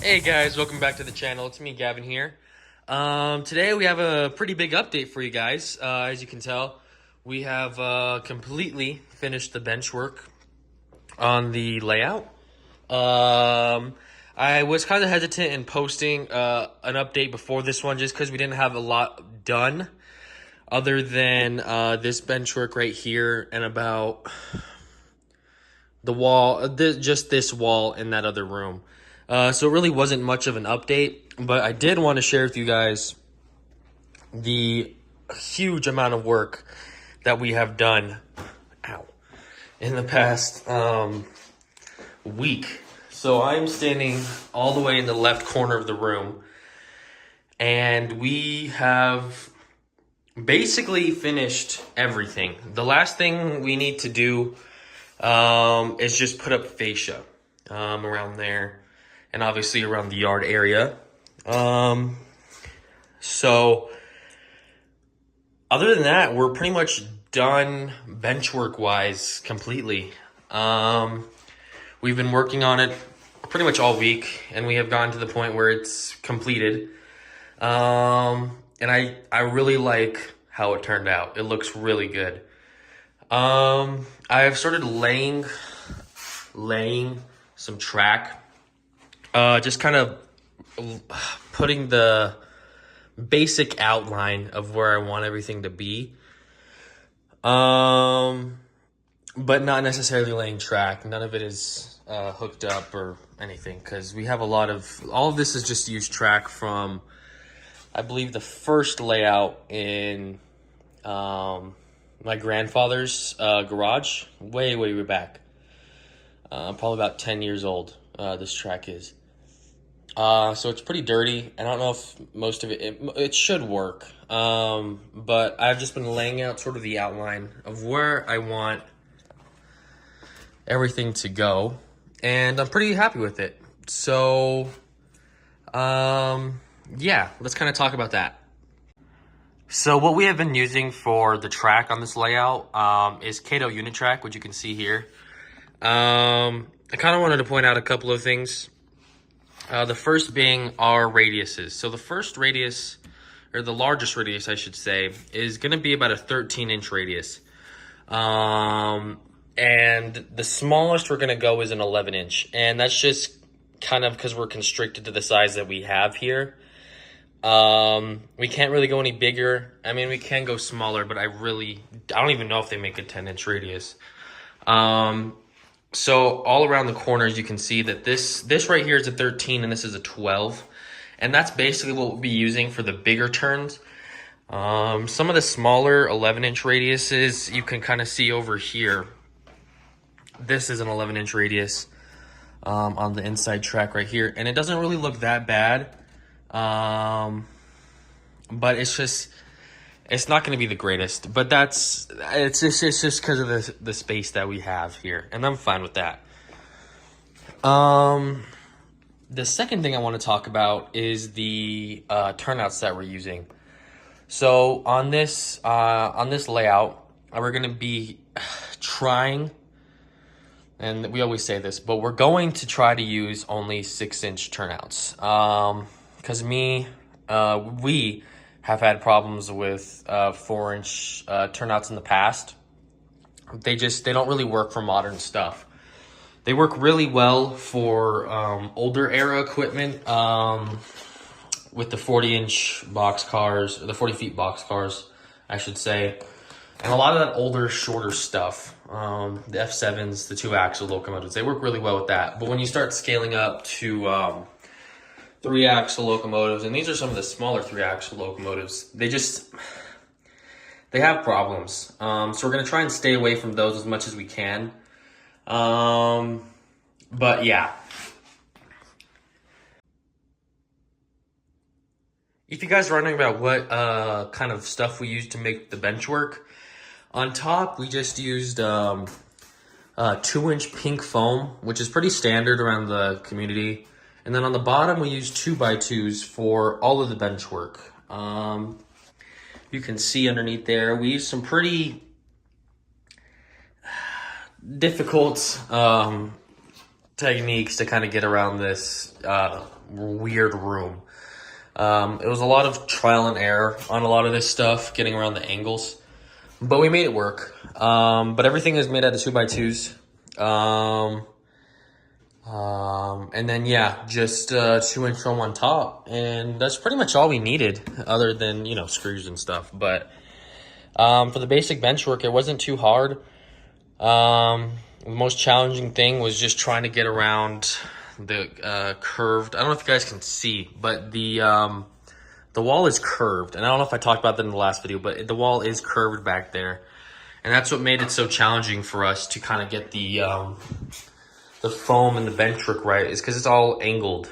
Hey guys, welcome back to the channel. It's me, Gavin here. Today we have a pretty big update for you guys. As you can tell, we have completely finished the bench work on the layout. I was kind of hesitant in posting an update before this one just because we didn't have a lot done other than this bench work right here and about the wall, just this wall in that other room. So it really wasn't much of an update, but I did want to share with you guys the huge amount of work that we have done in the past week. So I'm standing all the way in the left corner of the room, and we have basically finished everything. The last thing we need to do is just put up fascia around there, and obviously around the yard area. So other than that, we're pretty much done bench work wise completely. We've been working on it pretty much all week, and we have gotten to the point where it's completed. And I really like how it turned out. It looks really good. I've started laying some track. Just kind of putting the basic outline of where I want everything to be. But not necessarily laying track. None of it is hooked up or anything, because we have all of this is just used track from, I believe, the first layout in my grandfather's garage, way back. Probably about 10 years old, this track is. So it's pretty dirty. I don't know if most of it should work. But I've just been laying out sort of the outline of where I want everything to go, and I'm pretty happy with it. So, yeah, let's kind of talk about that. So what we have been using for the track on this layout is Kato unit track, which you can see here. I kind of wanted to point out a couple of things. The first being our radiuses. So the first radius, or the largest radius I should say, is going to be about a 13-inch radius. And the smallest we're going to go is an 11-inch. And that's just kind of because we're constricted to the size that we have here. We can't really go any bigger. I mean, we can go smaller, but I don't even know if they make a 10-inch radius. So all around the corners, you can see that this right here is a 13 and this is a 12. And that's basically what we'll be using for the bigger turns. Some of the smaller 11-inch radiuses, you can kind of see over here. This is an 11-inch radius on the inside track right here. And it doesn't really look that bad. But it's not going to be the greatest, but it's just because of the space that we have here, and I'm fine with that. The second thing I want to talk about is the turnouts that we're using. So on this layout, we're going to be trying, and we always say this, but we're going to try to use only 6-inch turnouts. Because we have had problems with 4-inch turnouts in the past. They don't really work for modern stuff. They work really well for older era equipment with the 40-inch box cars, or the 40-feet box cars, I should say. And a lot of that older, shorter stuff, the F7s, the 2-axle locomotives, they work really well with that. But when you start scaling up to 3-axle locomotives, and these are some of the smaller 3-axle locomotives, they have problems. So we're going to try and stay away from those as much as we can. But yeah. If you guys are wondering about what kind of stuff we used to make the bench work, on top we just used 2-inch pink foam, which is pretty standard around the community. And then on the bottom, we use 2x2s for all of the bench work. You can see underneath there, we use some pretty difficult to techniques to kind of get around this weird room. It was a lot of trial and error on a lot of this stuff, getting around the angles, but we made it work. But everything is made out of 2x2s. And then yeah, just 2-inch foam on top, and that's pretty much all we needed, other than, you know, screws and stuff. But for the basic bench work, it wasn't too hard. The most challenging thing was just trying to get around the curved. I don't know if you guys can see, but the wall is curved, and I don't know if I talked about that in the last video, but the wall is curved back there, and that's what made it so challenging for us to kind of get the foam and the benchwork right, is because it's all angled.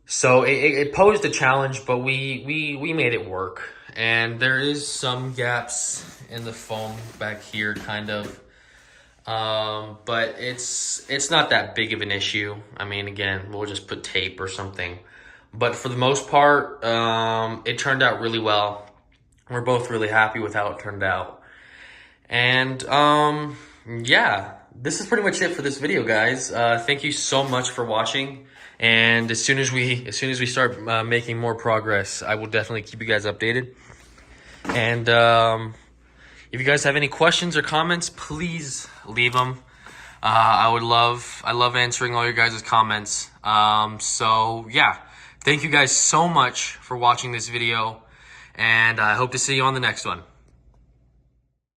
So it posed a challenge, but we made it work. And there is some gaps in the foam back here, kind of. But it's not that big of an issue. I mean, again, we'll just put tape or something. But for the most part, it turned out really well. We're both really happy with how it turned out. And yeah, this is pretty much it for this video, guys. Thank you so much for watching. And as soon as we start making more progress, I will definitely keep you guys updated. And if you guys have any questions or comments, please leave them. I love answering all your guys' comments. So yeah, thank you guys so much for watching this video, and I hope to see you on the next one.